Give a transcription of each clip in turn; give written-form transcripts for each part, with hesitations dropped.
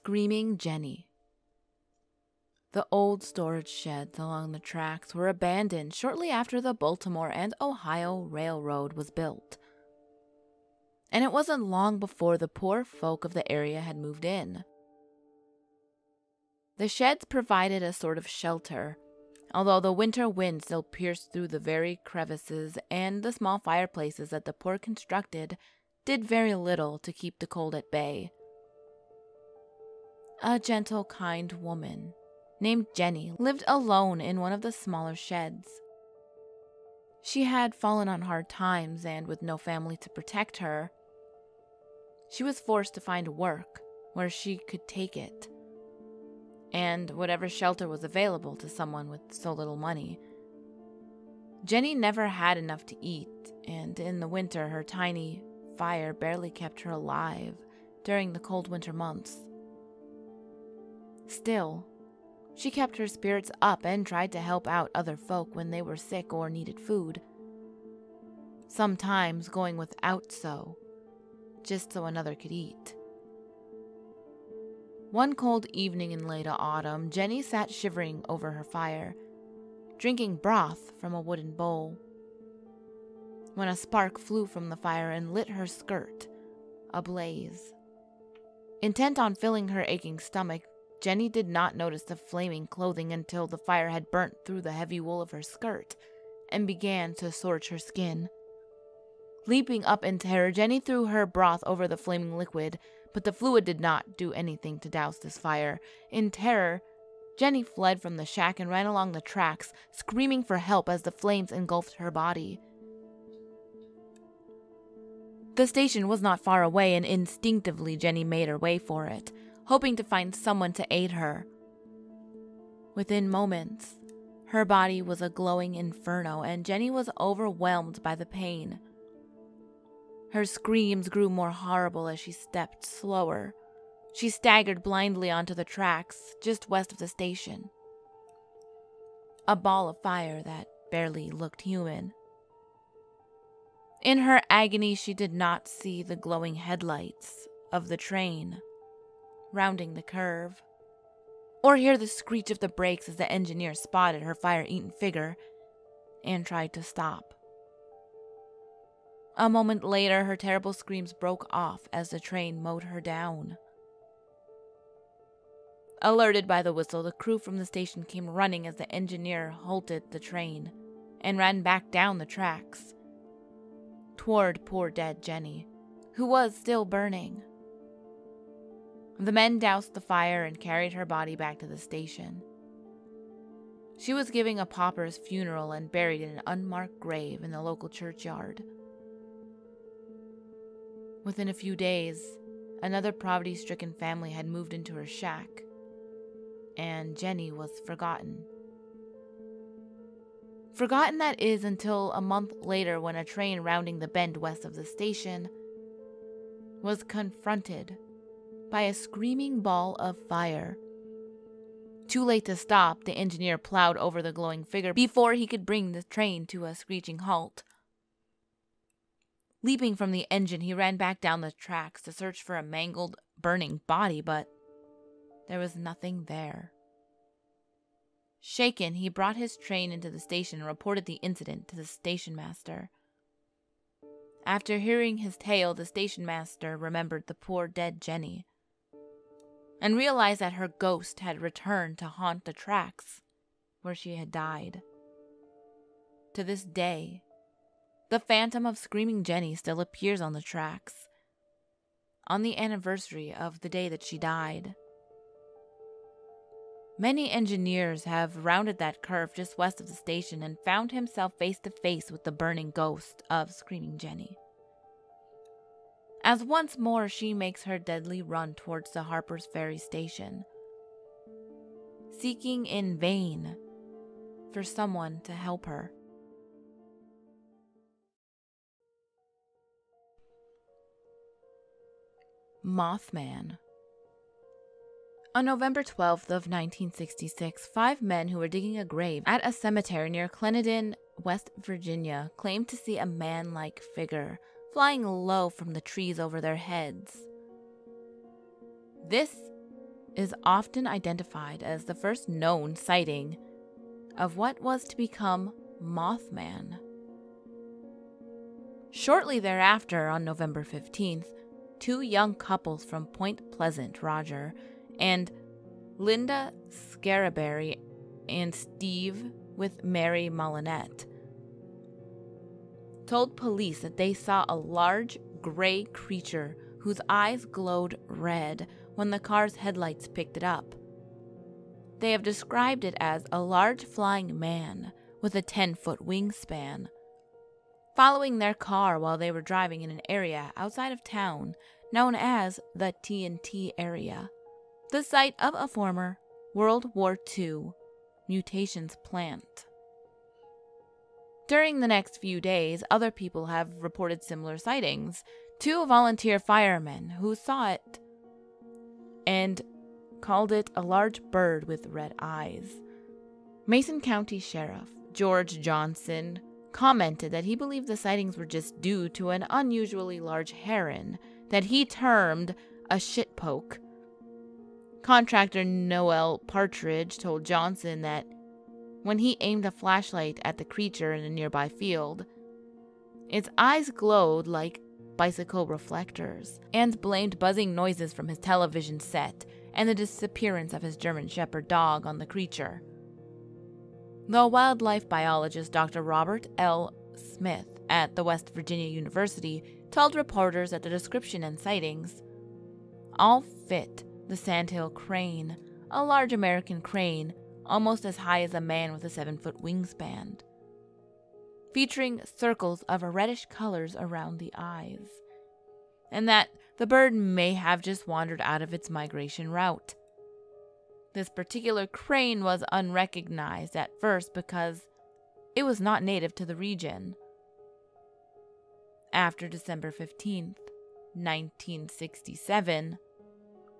Screaming Jenny. The old storage sheds along the tracks were abandoned shortly after the Baltimore and Ohio Railroad was built. And it wasn't long before the poor folk of the area had moved in. The sheds provided a sort of shelter, although the winter wind still pierced through the very crevices, and the small fireplaces that the poor constructed did very little to keep the cold at bay. A gentle, kind woman named Jenny lived alone in one of the smaller sheds. She had fallen on hard times, and with no family to protect her, she was forced to find work where she could take it, and whatever shelter was available to someone with so little money. Jenny never had enough to eat, and in the winter her tiny fire barely kept her alive during the cold winter months. Still, she kept her spirits up and tried to help out other folk when they were sick or needed food, sometimes going without just so another could eat. One cold evening in late autumn, Jenny sat shivering over her fire, drinking broth from a wooden bowl, when a spark flew from the fire and lit her skirt ablaze. Intent on filling her aching stomach, Jenny did not notice the flaming clothing until the fire had burnt through the heavy wool of her skirt and began to scorch her skin. Leaping up in terror, Jenny threw her broth over the flaming liquid, but the fluid did not do anything to douse this fire. In terror, Jenny fled from the shack and ran along the tracks, screaming for help as the flames engulfed her body. The station was not far away, and instinctively Jenny made her way for it, hoping to find someone to aid her. Within moments, her body was a glowing inferno, and Jenny was overwhelmed by the pain. Her screams grew more horrible as she stepped slower. She staggered blindly onto the tracks just west of the station, a ball of fire that barely looked human. In her agony, she did not see the glowing headlights of the train rounding the curve, or hear the screech of the brakes as the engineer spotted her fire-eaten figure and tried to stop. A moment later, her terrible screams broke off as the train mowed her down. Alerted by the whistle, the crew from the station came running as the engineer halted the train and ran back down the tracks toward poor dead Jenny, who was still burning. The men doused the fire and carried her body back to the station. She was giving a pauper's funeral and buried in an unmarked grave in the local churchyard. Within a few days, another poverty-stricken family had moved into her shack, and Jenny was forgotten. Forgotten, that is, until a month later when a train rounding the bend west of the station was confronted by a screaming ball of fire. Too late to stop, the engineer plowed over the glowing figure before he could bring the train to a screeching halt. Leaping from the engine, he ran back down the tracks to search for a mangled, burning body, but there was nothing there. Shaken, he brought his train into the station and reported the incident to the station master. After hearing his tale, the station master remembered the poor dead Jenny and realized that her ghost had returned to haunt the tracks where she had died. To this day, the phantom of Screaming Jenny still appears on the tracks on the anniversary of the day that she died. Many engineers have rounded that curve just west of the station and found himself face to face with the burning ghost of Screaming Jenny, as once more she makes her deadly run towards the Harper's Ferry station, seeking in vain for someone to help her. Mothman. On November 12th of 1966, 5 men who were digging a grave at a cemetery near Clendenin, West Virginia, claimed to see a man-like figure flying low from the trees over their heads. This is often identified as the first known sighting of what was to become Mothman. Shortly thereafter, on November 15th, two young couples from Point Pleasant, Roger and Linda Scarberry and Steve with Mary Molinette, told police that they saw a large gray creature whose eyes glowed red when the car's headlights picked it up. They have described it as a large flying man with a 10-foot wingspan, following their car while they were driving in an area outside of town known as the TNT area, the site of a former World War II mutations plant. During the next few days, other people have reported similar sightings. Two volunteer firemen who saw it and called it a large bird with red eyes. Mason County Sheriff George Johnson commented that he believed the sightings were just due to an unusually large heron that he termed a shitpoke. Contractor Noel Partridge told Johnson that when he aimed a flashlight at the creature in a nearby field, its eyes glowed like bicycle reflectors, and blamed buzzing noises from his television set and the disappearance of his German Shepherd dog on the creature. The wildlife biologist Dr. Robert L. Smith at the West Virginia University told reporters that the description and sightings all fit the sandhill crane, a large American crane almost as high as a man with a 7-foot wingspan, featuring circles of reddish colors around the eyes, and that the bird may have just wandered out of its migration route. This particular crane was unrecognized at first because it was not native to the region. After December 15th, 1967,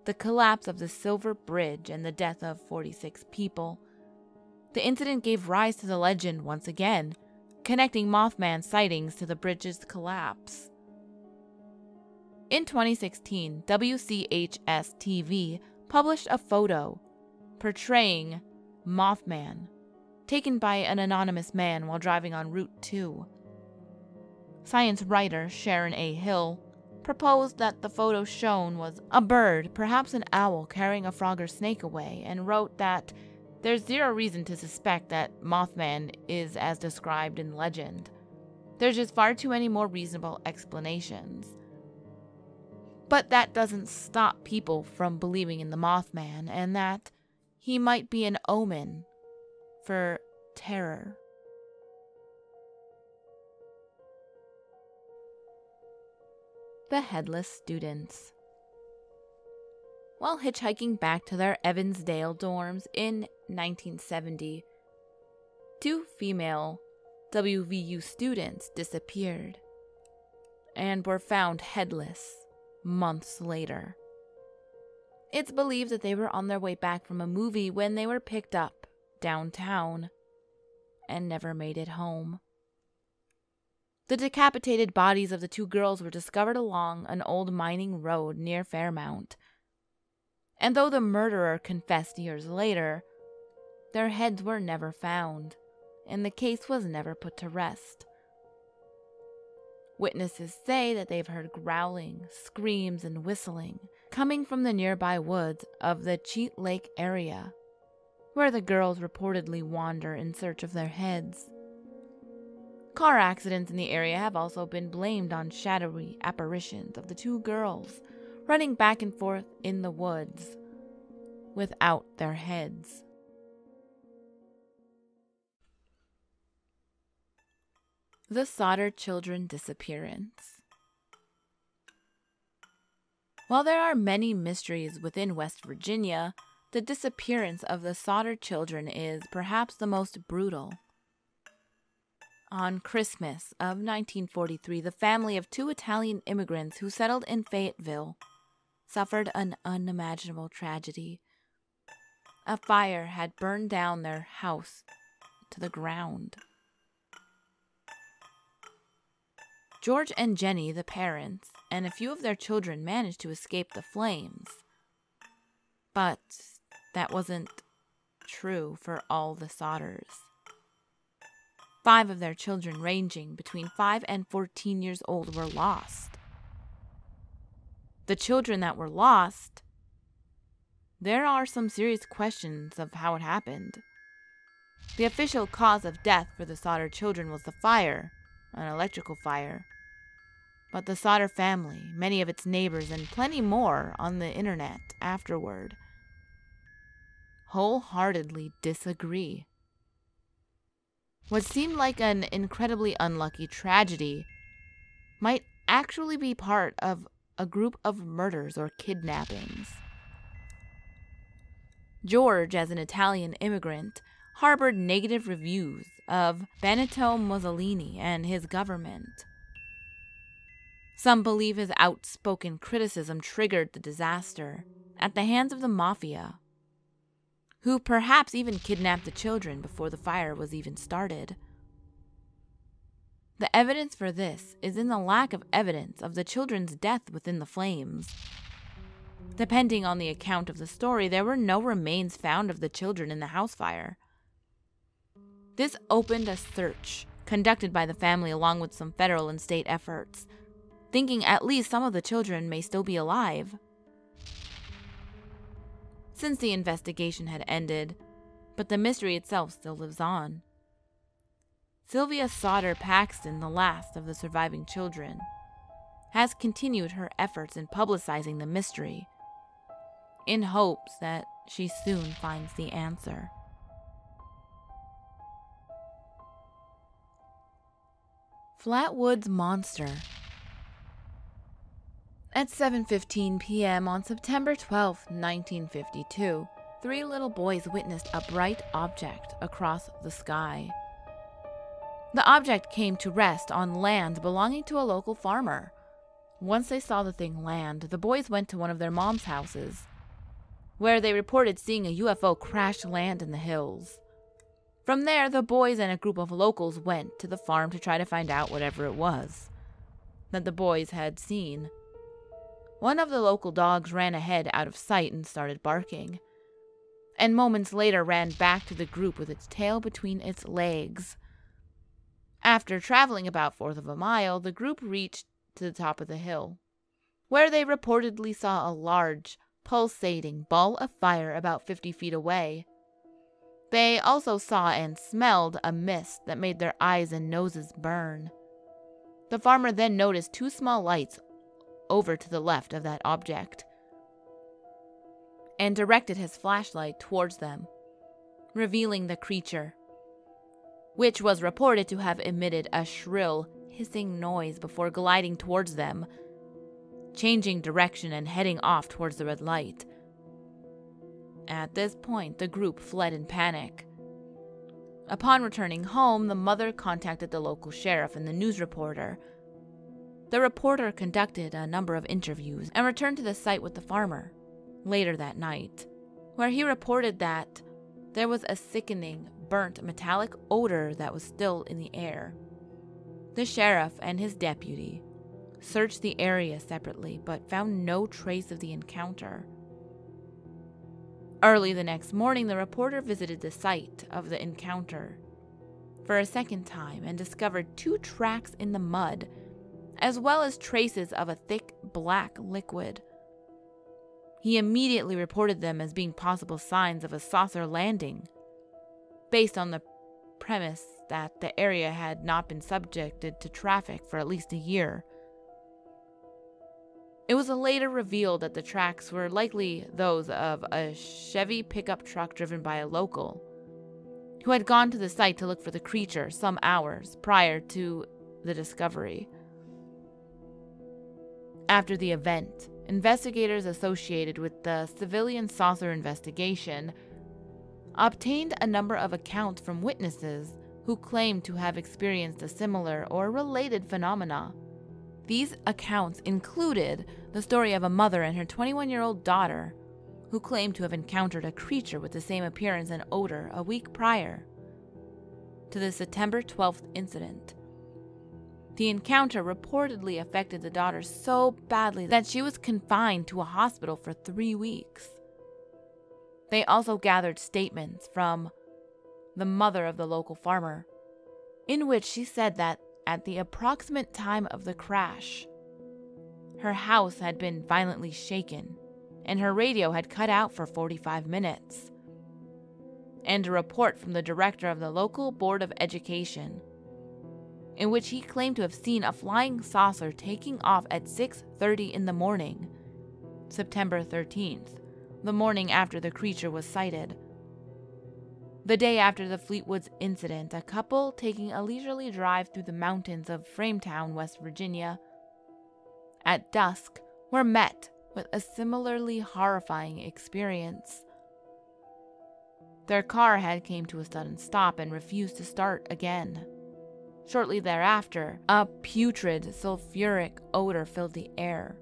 the collapse of the Silver Bridge and the death of 46 people, the incident gave rise to the legend once again, connecting Mothman sightings to the bridge's collapse. In 2016, WCHS-TV published a photo portraying Mothman, taken by an anonymous man while driving on Route 2. Science writer Sharon A. Hill proposed that the photo shown was a bird, perhaps an owl, carrying a frog or snake away, and wrote that there's zero reason to suspect that Mothman is as described in legend. There's just far too many more reasonable explanations. But that doesn't stop people from believing in the Mothman, and that he might be an omen for terror. The Headless Students. While hitchhiking back to their Evansdale dorms in 1970, two female WVU students disappeared and were found headless months later. It's believed that they were on their way back from a movie when they were picked up downtown and never made it home. The decapitated bodies of the two girls were discovered along an old mining road near Fairmount, and though the murderer confessed years later, their heads were never found, and the case was never put to rest. Witnesses say that they've heard growling, screams, and whistling coming from the nearby woods of the Cheat Lake area, where the girls reportedly wander in search of their heads. Car accidents in the area have also been blamed on shadowy apparitions of the two girls running back and forth in the woods without their heads. The Sodder children disappearance. While there are many mysteries within West Virginia, the disappearance of the Sodder children is perhaps the most brutal. On Christmas of 1943, the family of two Italian immigrants who settled in Fayetteville suffered an unimaginable tragedy. A fire had burned down their house to the ground. George and Jenny, the parents, and a few of their children managed to escape the flames. But that wasn't true for all the Sodders. 5 of their children, ranging between 5 and 14 years old, were lost. The children that were lost, there are some serious questions of how it happened. The official cause of death for the Sodder children was the fire, an electrical fire. But the Sodder family, many of its neighbors, and plenty more on the internet afterward, wholeheartedly disagree. What seemed like an incredibly unlucky tragedy might actually be part of a group of murders or kidnappings. George, as an Italian immigrant, harbored negative reviews of Benito Mussolini and his government. Some believe his outspoken criticism triggered the disaster at the hands of the mafia, who perhaps even kidnapped the children before the fire was even started. The evidence for this is in the lack of evidence of the children's death within the flames. Depending on the account of the story, there were no remains found of the children in the house fire. This opened a search conducted by the family along with some federal and state efforts, thinking at least some of the children may still be alive. Since the investigation had ended, but the mystery itself still lives on. Sylvia Sodder Paxton, the last of the surviving children, has continued her efforts in publicizing the mystery, in hopes that she soon finds the answer. Flatwoods Monste. At 7:15 p.m. on September 12, 1952, 3 little boys witnessed a bright object across the sky. The object came to rest on land belonging to a local farmer. Once they saw the thing land, the boys went to one of their mom's houses, where they reported seeing a UFO crash land in the hills. From there, the boys and a group of locals went to the farm to try to find out whatever it was that the boys had seen. One of the local dogs ran ahead out of sight and started barking, and moments later ran back to the group with its tail between its legs. After traveling about 1/4 of a mile, the group reached to the top of the hill, where they reportedly saw a large, pulsating ball of fire about 50 feet away. They also saw and smelled a mist that made their eyes and noses burn. The farmer then noticed 2 small lights over to the left of that object and directed his flashlight towards them, revealing the creature, which was reported to have emitted a shrill, hissing noise before gliding towards them, changing direction and heading off towards the red light. At this point, the group fled in panic. Upon returning home, the mother contacted the local sheriff and the news reporter. The reporter conducted a number of interviews and returned to the site with the farmer later that night, where he reported that there was a sickening, burnt metallic odor that was still in the air. The sheriff and his deputy searched the area separately but found no trace of the encounter. Early the next morning, the reporter visited the site of the encounter for a second time and discovered 2 tracks in the mud, as well as traces of a thick black liquid. He immediately reported them as being possible signs of a saucer landing, based on the premise that the area had not been subjected to traffic for at least a year. It was later revealed that the tracks were likely those of a Chevy pickup truck driven by a local, who had gone to the site to look for the creature some hours prior to the discovery. After the event, investigators associated with the civilian saucer investigation obtained a number of accounts from witnesses who claimed to have experienced a similar or related phenomena. These accounts included the story of a mother and her 21-year-old daughter who claimed to have encountered a creature with the same appearance and odor a week prior to the September 12th incident. The encounter reportedly affected the daughter so badly that she was confined to a hospital for 3 weeks. They also gathered statements from the mother of the local farmer, in which she said that at the approximate time of the crash, her house had been violently shaken and her radio had cut out for 45 minutes. And a report from the director of the local board of education, in which he claimed to have seen a flying saucer taking off at 6:30 in the morning, September 13th, the morning after the creature was sighted. The day after the Flatwoods incident, a couple taking a leisurely drive through the mountains of Frametown, West Virginia, at dusk were met with a similarly horrifying experience. Their car had came to a sudden stop and refused to start again. Shortly thereafter, a putrid, sulfuric odor filled the air.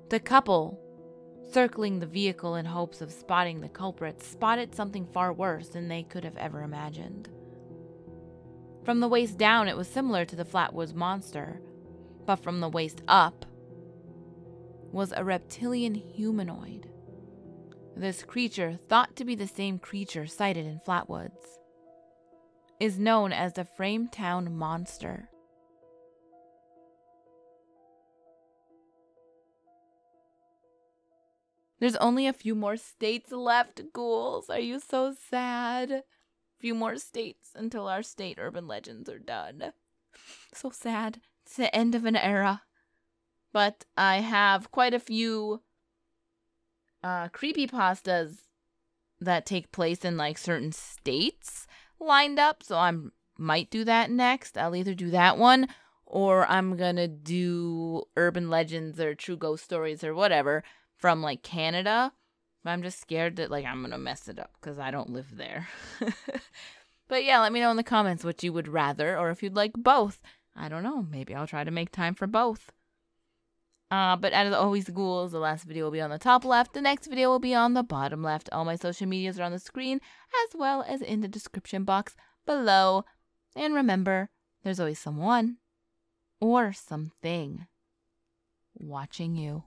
The couple, circling the vehicle in hopes of spotting the culprits, spotted something far worse than they could have ever imagined. From the waist down, it was similar to the Flatwoods Monste, but from the waist up was a reptilian humanoid. This creature, thought to be the same creature sighted in Flatwoods, is known as the Frametown Monster. There's only a few more states left, ghouls. Are you so sad? A few more states until our state urban legends are done. So sad. It's the end of an era. But I have quite a few creepypastas that take place in like certain states lined up, so I might do that next. I'll either do that one or I'm gonna do urban legends or true ghost stories or whatever from like Canada. But I'm just scared that like I'm gonna mess it up because I don't live there. But yeah, let me know in the comments what you would rather, or if you'd like both. I don't know, maybe I'll try to make time for both. But as always, ghouls, the last video will be on the top left, the next video will be on the bottom left. All my social medias are on the screen, as well as in the description box below. And remember, there's always someone or something watching you.